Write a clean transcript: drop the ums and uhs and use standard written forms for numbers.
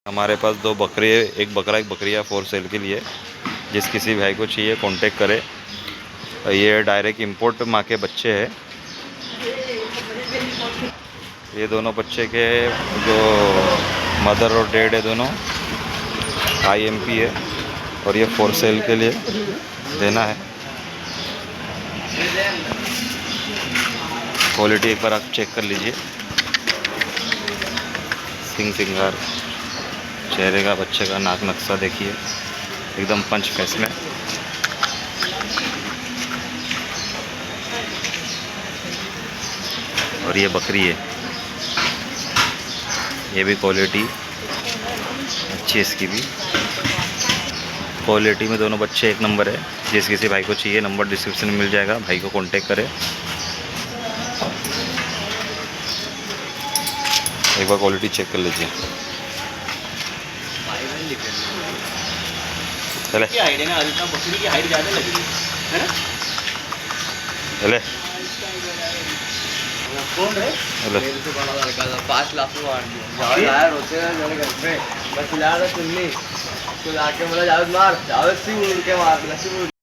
हमारे पास दो बकरे, एक बकरा एक बकरिया फॉर सेल के लिए। जिस किसी भाई को चाहिए कांटेक्ट करे। ये डायरेक्ट इंपोर्ट माँ के बच्चे हैं। ये दोनों बच्चे के जो मदर और डैड है दोनों IMP है और ये फॉर सेल के लिए देना है। क्वालिटी एक बार आप चेक कर लीजिए। सिंगार चेहरे का, बच्चे का नाक नक्शा देखिए, एकदम पंच फेस में। और ये बकरी है, ये भी क्वालिटी अच्छी है इसकी भी। क्वालिटी में दोनों बच्चे एक नंबर है। जिस किसी भाई को चाहिए नंबर डिस्क्रिप्शन में मिल जाएगा, भाई को कांटेक्ट करें। एक बार क्वालिटी चेक कर लीजिए। चले हाइट है ना, बकरी की हाइट ज़्यादा लग रही है ना। चले कौन है? 5 लाख में मार दिया रोते हैं मेरे घर पे। बस ला रहा सुननी तो लाके बोला जावेद मार, जावेद सिंह उड़ के मार।